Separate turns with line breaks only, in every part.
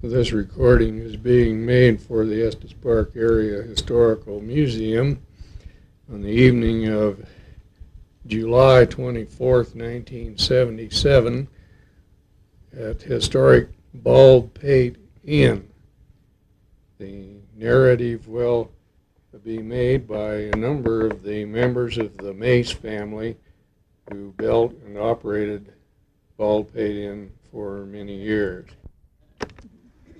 This recording is being made for the Estes Park Area Historical Museum on the evening of July 24th, 1977 at historic Baldpate Inn. The narrative will be made by a number of the members of the Mace family who built and operated Baldpate Inn for many years.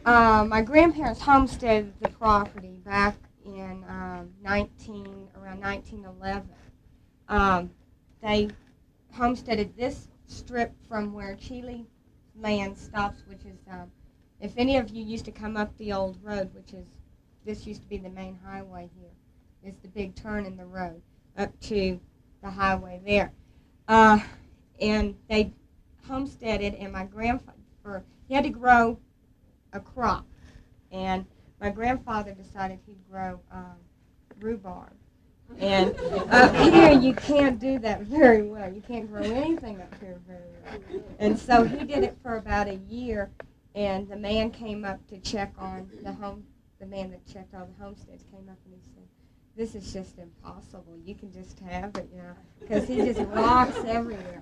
My grandparents homesteaded the property back in around 1911. They homesteaded this strip from where Chile Land stops, which is, if any of you used to come up the old road, this used to be the main highway here. It's the big turn in the road up to the highway there. And they homesteaded, and my grandfather, he had to grow a crop, and my grandfather decided he'd grow rhubarb. And up here you can't do that very well. You can't grow anything up here very well. And so he did it for about a year, and the man came up to check on the man that checked all the homesteads came up and he said, "This is just impossible. You can just have it, because he just rocks everywhere."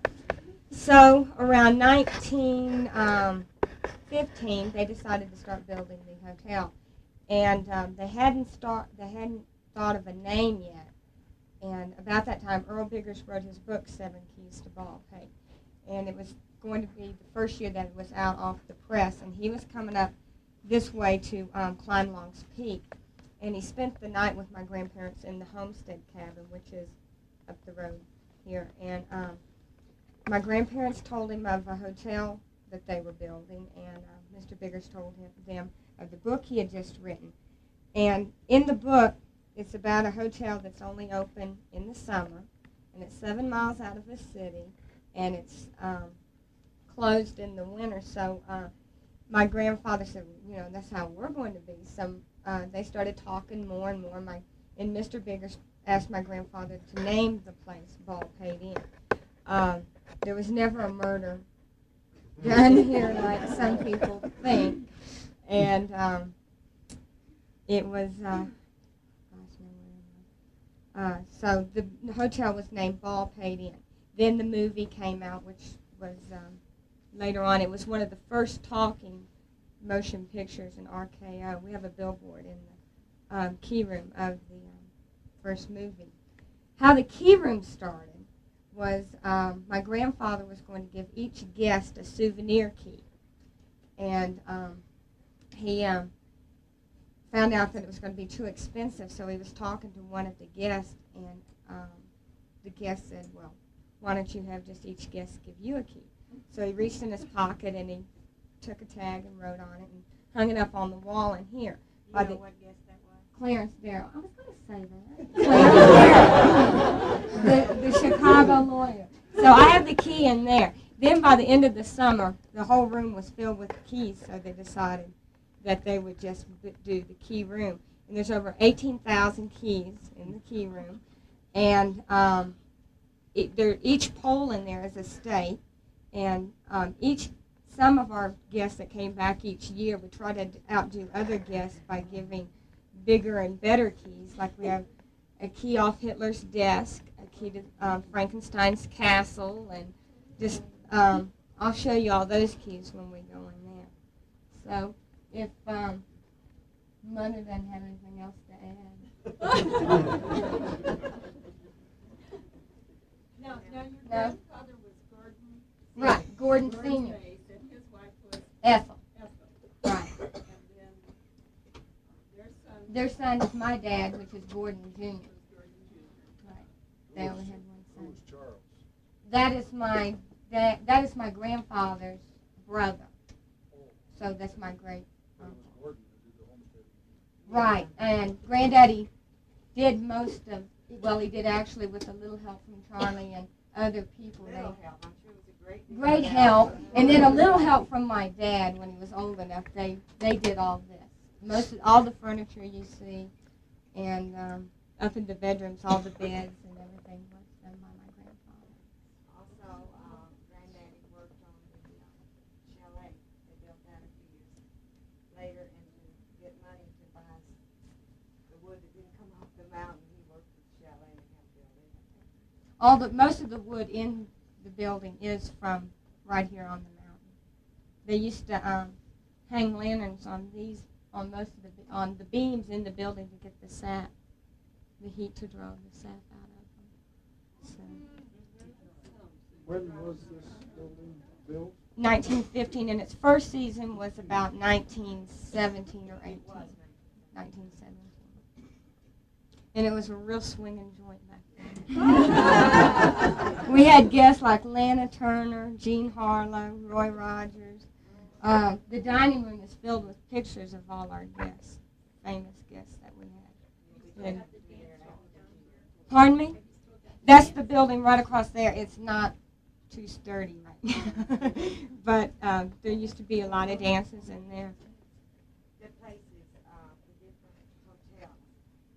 So around 1915, they decided to start building the hotel, and they hadn't thought of a name yet. And about that time, Earl Biggers wrote his book, 7 Keys to Baldpate, and it was going to be the first year that it was out off the press, and he was coming up this way to climb Long's Peak, and he spent the night with my grandparents in the homestead cabin, which is up the road here, and my grandparents told him of a hotel that they were building, and Mr. Biggers told them of the book he had just written. And in the book, it's about a hotel that's only open in the summer, and it's 7 miles out of the city, and it's closed in the winter. So my grandfather said, that's how we're going to be. So they started talking more and more, and Mr. Biggers asked my grandfather to name the place Baldpate Inn. There was never a murder done here like some people think, and it was, so the hotel was named Baldpate Inn. Then the movie came out, which was later on. It was one of the first talking motion pictures in RKO. We have a billboard in the key room of the first movie. How the key room started was my grandfather was going to give each guest a souvenir key. And he found out that it was going to be too expensive, so he was talking to one of the guests, and the guest said, "Well, why don't you have just each guest give you a key?" So he reached in his pocket and he took a tag and wrote on it and hung it up on the wall in here.
You know what guest that was?
Clarence Darrow. I was going to say that. Clarence Darrow, the Chicago lawyer. So I have the key in there. Then by the end of the summer, the whole room was filled with keys, so they decided that they would just do the key room. And there's over 18,000 keys in the key room. And each pole in there is a state. And some of our guests that came back each year would try to outdo other guests by giving bigger and better keys. Like we have a key off Hitler's desk, a key to Frankenstein's castle, and just I'll show you all those keys when we go in there. So if Mother doesn't have anything else to add.
Now your grandfather was Gordon.
Right, Gordon
Gordon
Sr.
Mace, and his wife was
Ethel.
Ethel.
Right.
And then their son
Their son is my dad, which is Gordon Jr.
was Gordon Jr.
Right. They only had one son.
Who's Charles?
That is my grandfather's brother. So that's my great uncle. Right, and Granddaddy did most of, well, he did actually with a little help from Charlie and other people.
Little help. I'm sure it was a
Great help, and then a little help from my dad when he was old enough. They did all this. All the furniture you see, and up in the bedrooms, all the beds and everything was done by my grandfather.
Also, Granddaddy worked on the chalet they built out a few years
most of the wood in the building is from right here on the mountain. They used to hang lanterns on most of on the beams in the building to get the sap, the heat to draw the sap out of them. So,
When was this building built?
1915, and its first season was about 1917 or 18. 1917. And it was a real swinging joint back then. We had guests like Lana Turner, Jean Harlow, Roy Rogers. The dining room is filled with pictures of all our guests, famous guests that we had. And, pardon me? That's the building right across there. It's not too sturdy right now. But there used to be a lot of dances in there.
The places, the different hotels,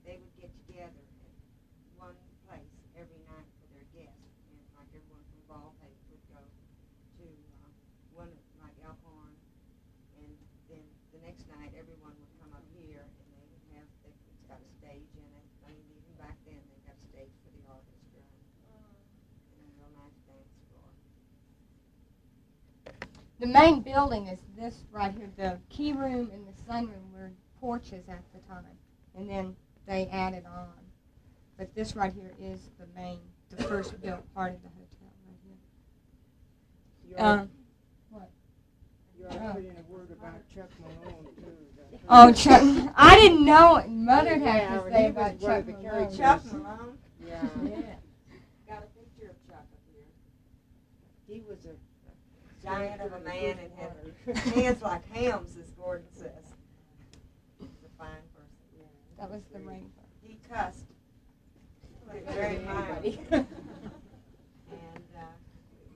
they would get together at one place every night for their guests. And like everyone from Baldpate would go to one like Elkhorn, and then the next night everyone would come up here, and they would have, it's got a stage in it. I mean, even back then they got a stage for the orchestra and a real nice dance floor.
The main building is this right here. The key room and the sunroom were porches at the time, and then they added on. But this right here is the first built part of the hotel right here. What?
You ought to put in a word about Chuck Malone, too.
Oh, Chuck! I didn't know what Mother'd have
Yeah,
to
well,
say
he was
about
one
Chuck
of the
Malone.
characters.
Chuck Malone,
Yeah.
got a picture of Chuck up here.
He was a
Giant of a man and had hands like hams, as Gordon says. He's a fine person.
That was the rainbow.
He cussed. Very mild. And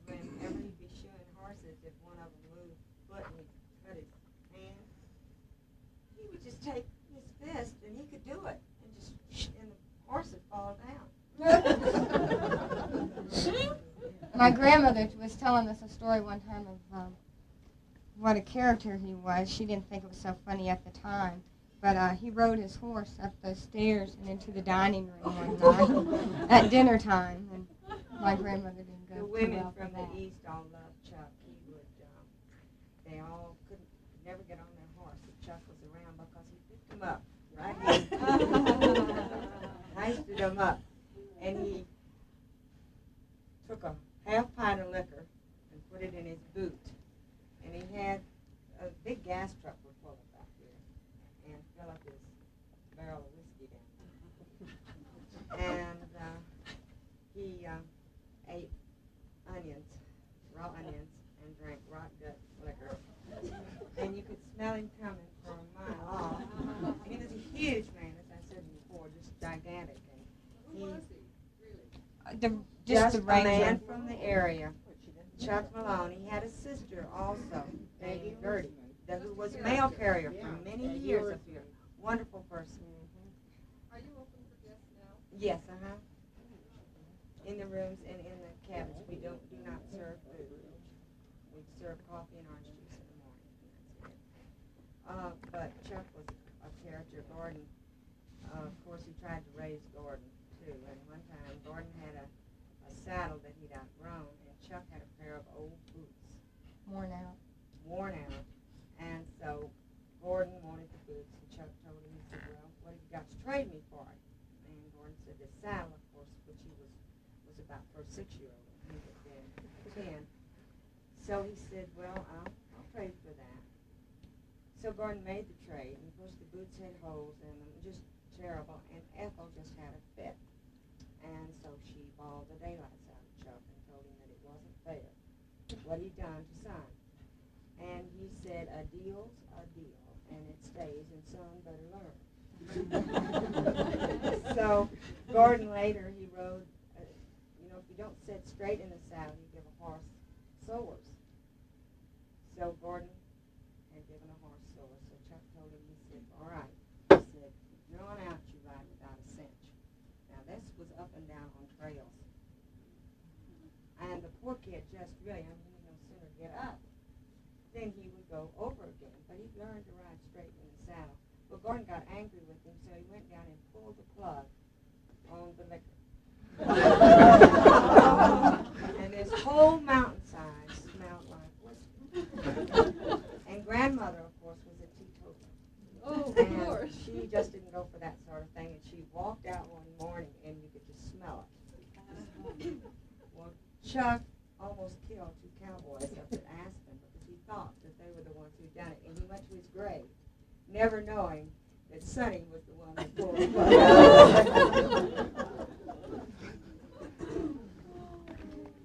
whenever he'd be shoeing horses, if one of them moved foot and he cut his hand, he would just take his fist and he could do it, and the horse would fall down.
My grandmother was telling us a story one time of what a character he was. She didn't think it was so funny at the time, but he rode his horse up those stairs and into the dining room one night at dinner time, and my grandmother didn't go
The
too
women
well for
from
that.
the East all loved Chuck. He would, they all could never get on their horse if Chuck was around because he picked them up, right? Hoisted them up, and he took a half pint of liquor and put it in his boot, and he had a big gas truck would pull up back here and fill up his barrel of whiskey down. And he ate onions, raw onions, and drank rot gut liquor. And you could smell him coming from a mile off. And he was a huge man, as I said before, just gigantic. And he
Just the
a
rainbow.
man from the area, Chuck Malone. He had a sister also named Gertie, who was a mail carrier for many years up here. Wonderful person.
Are you open for guests now?
Yes, in the rooms and in the cabins. We do not serve food. We serve coffee and orange juice in the morning. And that's it. But Chuck was a character. Gordon, of course, he tried to raise Gordon too. And one time, Gordon had a saddle that he'd outgrown, and Chuck had a pair of old boots,
Worn out.
And so Gordon wanted the boots, and Chuck told him, he said, well, what have you got to trade me for it? And Gordon said, this saddle, of course, which he was about for a 6-year-old, and he was then 10. So he said, well, I'll trade for that. So Gordon made the trade, and of course the boots had holes in them, just terrible, and Ethel just had a fit. And so she bawled the daylights out of Chuck and told him that it wasn't fair what he'd done to Son. And he said, a deal's a deal, and it stays, and Son better learn. So Gordon later, he rode, if you don't sit straight in the saddle, you give a horse sores. So Gordon had given a horse sores, so Chuck told him, he said, all right. He said, from here on out, you ride without a cinch. Now, this was up and down on trails. And the poor kid just really, no sooner get up, then he would go over again. But he learned to ride straight in the saddle. But Gordon got angry with him, so he went down and pulled the plug on the liquor. And this whole mountainside smelled like whiskey. And grandmother, of course, was a teetotaler.
Oh, of
And
course.
she just didn't go for that sort of thing. And she walked out one morning and you could just smell it. Well, Chuck almost killed 2 cowboys up at Aspen because he thought that they were the ones who'd done it. And he went to his grave, never knowing that Sonny was the one that pulled the plug out.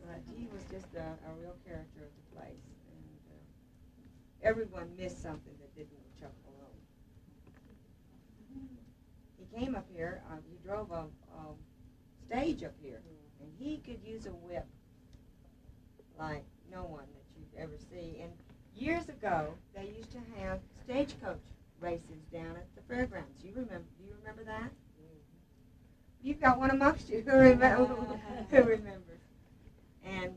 But he was just a real character of the place. And everyone missed something that didn't know Chuck Malone. He came up here, he drove a stage up here, and he could use a whip like no one that you'd ever see. And years ago, they used to have stagecoach races down at the fairgrounds. Do you remember that? You've got one amongst you who remembers. And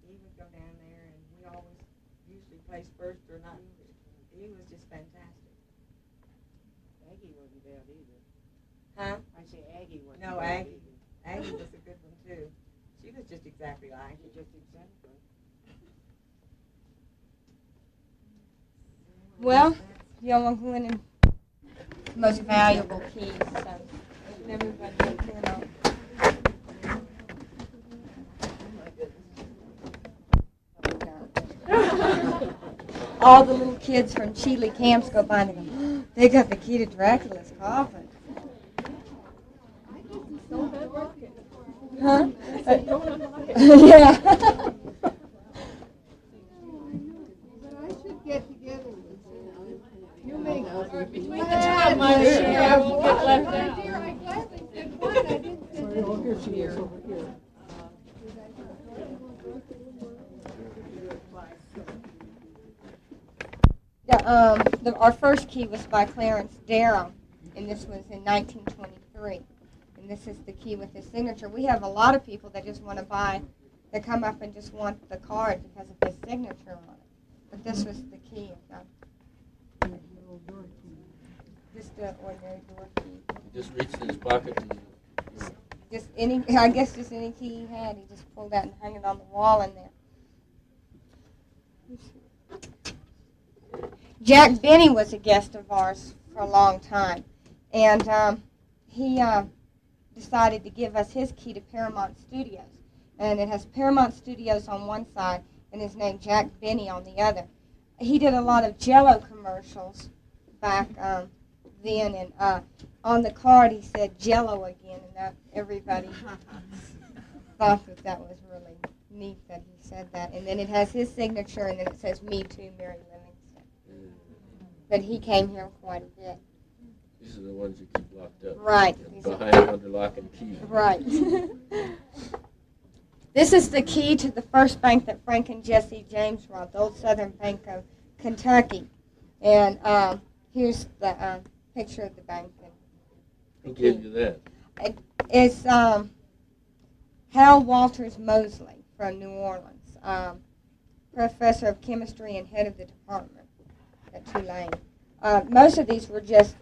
he would go down there, and we always usually placed first or not. He was just fantastic.
Aggie wasn't bad either.
Huh?
I say Aggie wasn't
No,
bad
Aggie. Aggie was a good one, too. She was just exactly like
either.
it.
Just exactly.
Well, y'all want to go in and most valuable keys. So everybody gets in on. All the little kids from Chile camps go by and they go, "Oh, they got the key to Dracula's coffin." Huh? Yeah.
But I should get together with you. Make
Between the two of them, I'm sure I won't get left out.
Dear, I gladly did one. I didn't think it was here.
Our first key was by Clarence Darrow, and this was in 1923. And this is the key with his signature. We have a lot of people that just want to buy, that come up and just want the card because of his signature on it. But this was the key. Just an ordinary door key.
He just reached in his pocket and
Just any, I guess just any key he had, he just pulled out and hung it on the wall in there. Jack Benny was a guest of ours for a long time, and he decided to give us his key to Paramount Studios. And it has Paramount Studios on one side and his name Jack Benny on the other. He did a lot of Jell-O commercials back then, and on the card he said Jell-O again, and that everybody thought that was really neat that he said that. And then it has his signature, and then it says "Me Too, Mary Livingston." But he came here quite a bit.
these are the ones you keep locked up.
Right.
Behind under lock and key.
Right. This is the key to the first bank that Frank and Jesse James robbed, the Old Southern Bank of Kentucky. And here's the picture of the bank.
Who gave you that?
It's Hal Walters Mosley from New Orleans, professor of chemistry and head of the department at Tulane. Most of these were just,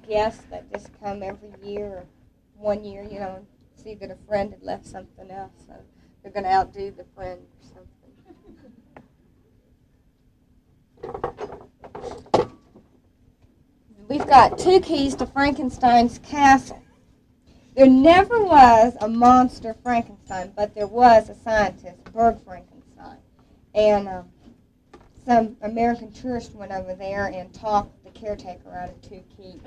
guests that just come every year or 1 year, see that a friend had left something else, so they're going to outdo the friend or something. We've got 2 keys to Frankenstein's castle. There never was a monster Frankenstein, but there was a scientist, Berg Frankenstein. And some American tourist went over there and talked the caretaker out of 2 keys.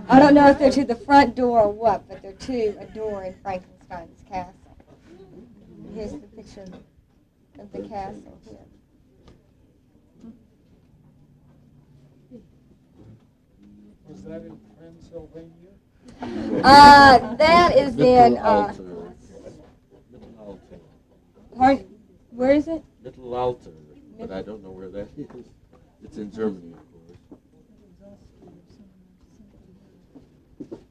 I don't know if they're to the front door or what, but they're to a door in Frankenstein's castle. Here's the picture of the castle here.
Was that in Pennsylvania?
That is in,
Little Alter. Little Alter.
pardon, where is it?
Little Alter. But I don't know where that is. It's in Germany, of course.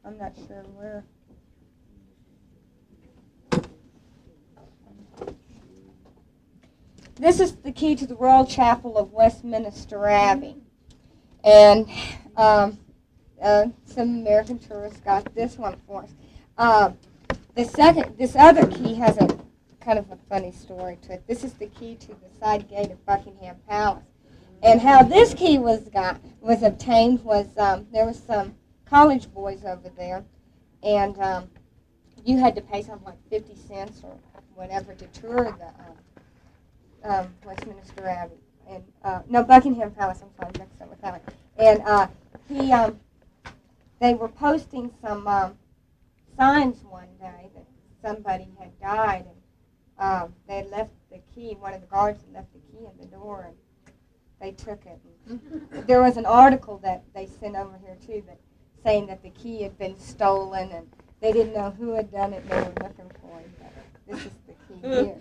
I'm not sure where. This is the key to the Royal Chapel of Westminster Abbey. And some American tourists got this one for us. This other key has a kind of a funny story to it. This is the key to the side gate of Buckingham Palace. And how this key was obtained was there was some college boys over there, and you had to pay something like 50 cents or whatever to tour the Westminster Abbey. And no, Buckingham Palace. I'm sorry, mixed up with that one. And they were posting some signs one day that somebody had died, and they had left the key. One of the guards had left the key in the door, and they took it. And there was an article that they sent over here too, saying that the key had been stolen, and they didn't know who had done it. And they were looking for it. But this is the key here.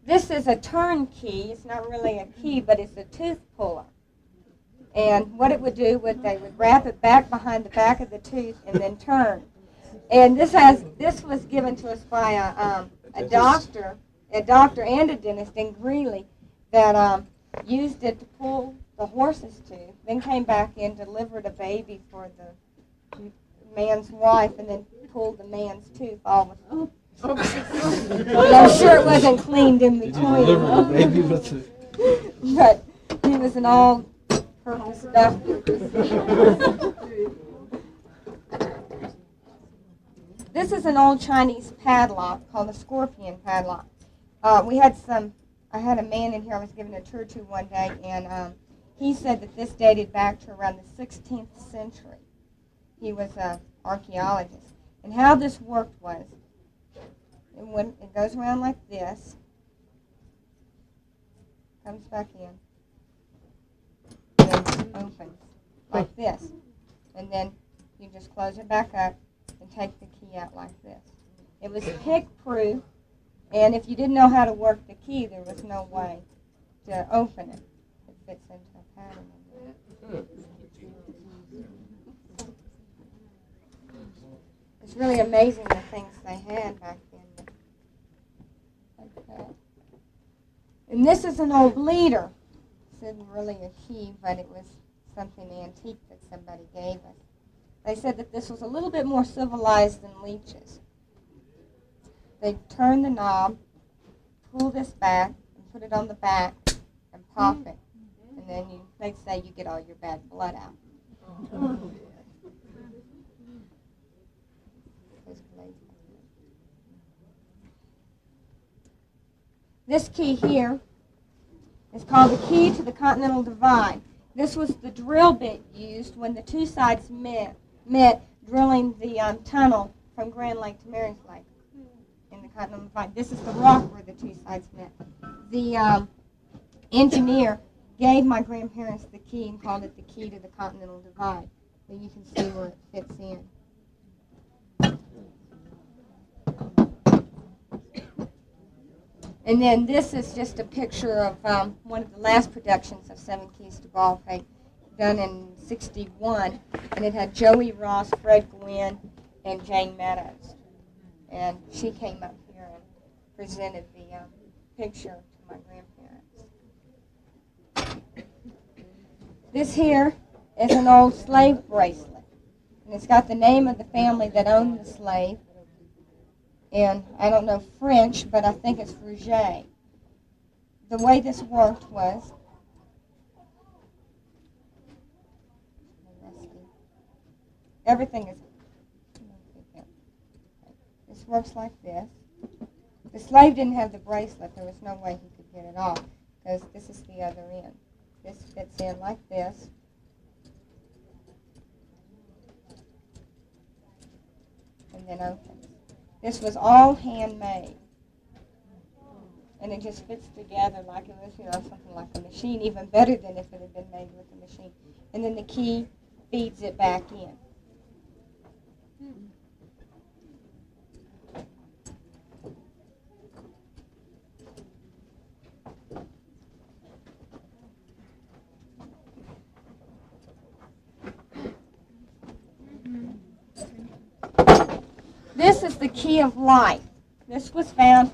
This is a turn key. It's not really a key, but it's a tooth puller. And what it would do was they would wrap it back behind the back of the tooth and then turn. And this was given to us by a doctor and a dentist in Greeley that used it to pull the horse's tooth, then came back in, delivered a baby for the man's wife, and then pulled the man's tooth all with I'm sure it wasn't cleaned in between.
Deliver the baby with it.
But he was an all-purpose doctor. This is an old Chinese padlock called a scorpion padlock. I had a man in here I was giving a tour to one day, and he said that this dated back to around the 16th century. He was an archaeologist. And how this worked was, it goes around like this, comes back in, and then opens like this. And then you just close it back up and take the key out like this. It was pick-proof, and if you didn't know how to work the key, there was no way to open it. It fits into a pattern in there. It's really amazing the things they had back then. Like that. And this is an old bleeder. This isn't really a key, but it was something antique that somebody gave us. They said that this was a little bit more civilized than leeches. They'd turn the knob, pull this back, and put it on the back, and pop it. And then they'd say you get all your bad blood out. This key here is called the key to the Continental Divide. This was the drill bit used when the two sides met drilling the tunnel from Grand Lake to Mary's Lake in the Continental Divide. This is the rock where the two sides met. The engineer gave my grandparents the key and called it the key to the Continental Divide. So you can see where it fits in. And then this is just a picture of one of the last productions of Seven Keys to Baldpate, done in '61, and it had Joey Ross, Fred Gwynn, and Jane Meadows. And she came up here and presented the picture to my grandparents. This here is an old slave bracelet, and it's got the name of the family that owned the slave. And I don't know French, but I think it's Rouget. The way this worked was, everything is, this works like this. The slave didn't have the bracelet. There was no way he could get it off, because this is the other end. This fits in like this. And then opens. This was all handmade, and it just fits together like it was, something like a machine, even better than if it had been made with a machine. And then the key feeds it back in. This is the key of life. This was found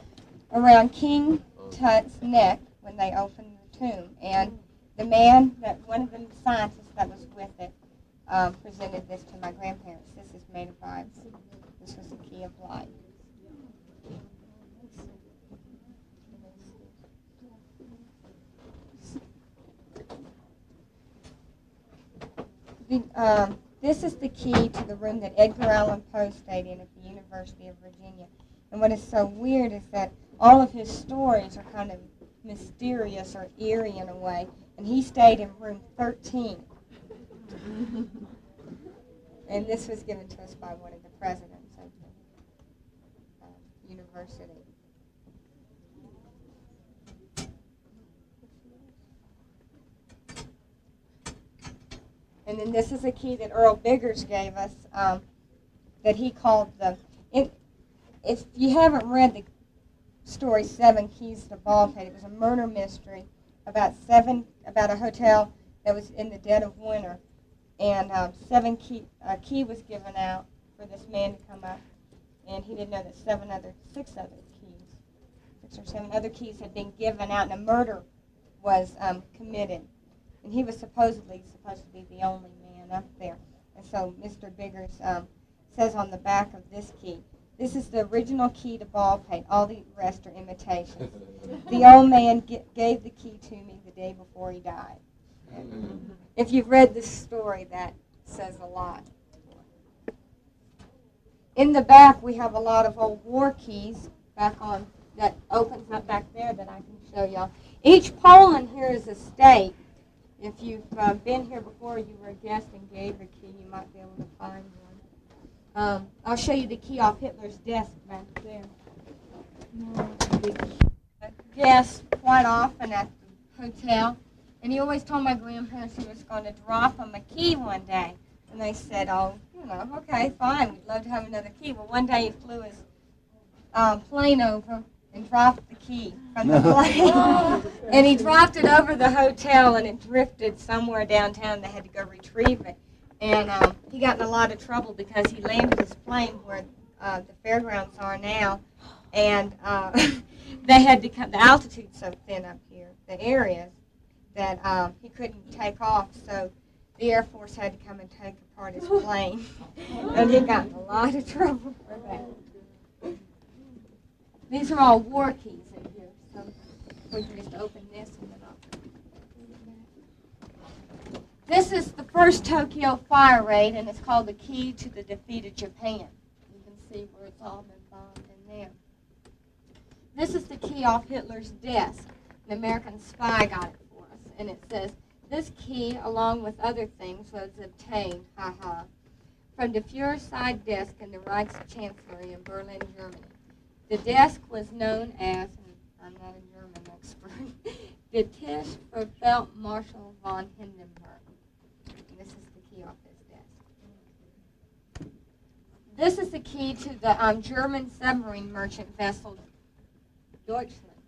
around King Tut's neck when they opened the tomb. And the man, one of the scientists that was with it, presented this to my grandparents. This is made of ice. This was the key of life. This is the key to the room that Edgar Allan Poe stayed in at the University of Virginia. And what is so weird is that all of his stories are kind of mysterious or eerie in a way. And he stayed in room 13. And this was given to us by one of the presidents of the university. And then this is a key that Earl Biggers gave us that he called if you haven't read the story Seven Keys to Baldpate, it was a murder mystery about a hotel that was in the dead of winter. And a key was given out for this man to come up. And he didn't know that six or seven other keys had been given out, and a murder was committed. And he was supposed to be the only man up there. And so Mr. Biggers says on the back of this key, "This is the original key to Baldpate. All the rest are imitations. The old man gave the key to me the day before he died." And if you've read this story, that says a lot. In the back, we have a lot of old war keys that opens up back there that I can show y'all. Each pole in here is a state. If you've been here before, you were a guest and gave a key, you might be able to find one. I'll show you the key off Hitler's desk back there. Guest quite often at the hotel, and he always told my grandparents he was going to drop them a key one day. And they said, "Oh, okay, fine, we'd love to have another key." Well, one day he flew his plane over and dropped the key from the plane. And he dropped it over the hotel, and it drifted somewhere downtown. They had to go retrieve it. And he got in a lot of trouble because he landed his plane where the fairgrounds are now. And they had to cut the altitude so thin up here, the areas, that he couldn't take off. So the Air Force had to come and take apart his plane. And he got in a lot of trouble for that. These are all war keys in here, so we can just open this and then I'll. This is the first Tokyo fire raid, and it's called the key to the defeat of Japan. You can see where it's all been bombed in there. This is the key off Hitler's desk. An American spy got it for us, and it says, "This key, along with other things, was obtained, from the Führer's side desk in the Reichschancellery in Berlin, Germany. The desk was known as," and I'm not a German expert, "the Tisch for Feldmarschall von Hindenburg." And this is the key off his desk. This is the key to the German submarine merchant vessel Deutschland,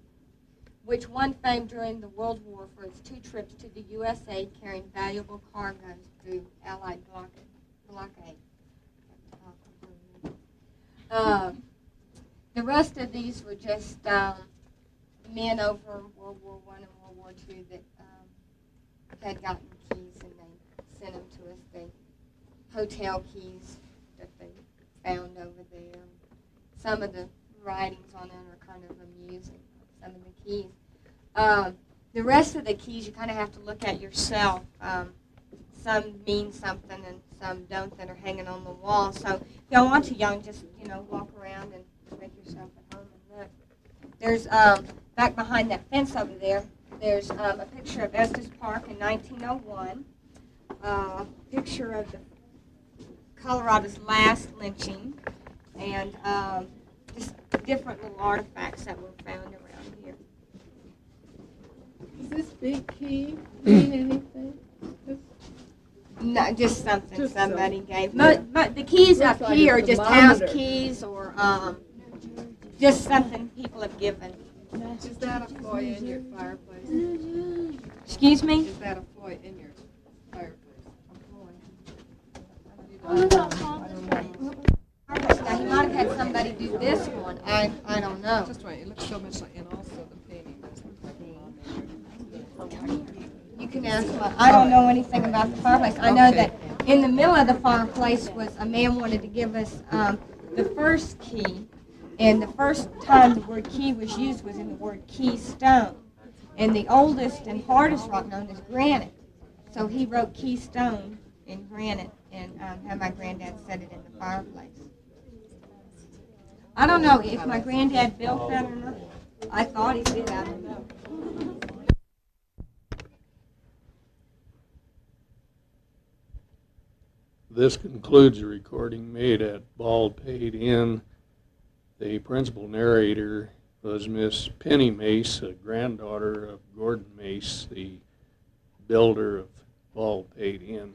which won fame during the World War for its 2 trips to the USA carrying valuable cargoes through Allied blockade. The rest of these were just men over World War I and World War II that had gotten keys, and they sent them to us. The hotel keys that they found over there. Some of the writings on it are kind of amusing, some of the keys. The rest of the keys you kind of have to look at yourself. Some mean something and some don't that are hanging on the wall. So if y'all want to, y'all can just walk around and make yourself at home and look. There's back behind that fence over there. There's a picture of Estes Park in 1901. A picture of the Colorado's last lynching, and just different little artifacts that were found around here.
Does this big key mean anything?
No, just something
Just
somebody
something.
gave. But the keys
Looks
up
like
here are
it's a
just house
thermometer.
keys or just something people have given.
Is that a foy in your fireplace?
Excuse me?
Is that a foy in your fireplace?
Now, he might have had somebody do this one. I don't know.
Just right. It looks so much like, and also the painting. Doesn't look like a
can ask I don't know anything about the fireplace. I know that in the middle of the fireplace was a man wanted to give us the first key, and the first time the word key was used was in the word keystone. And the oldest and hardest rock known is granite. So he wrote keystone in granite and had my granddad set it in the fireplace. I don't know if my granddad built that or not. I thought he did. I don't know.
This concludes a recording made at Baldpate Inn. The principal narrator was Miss Penny Mace, a granddaughter of Gordon Mace, the builder of Baldpate Inn.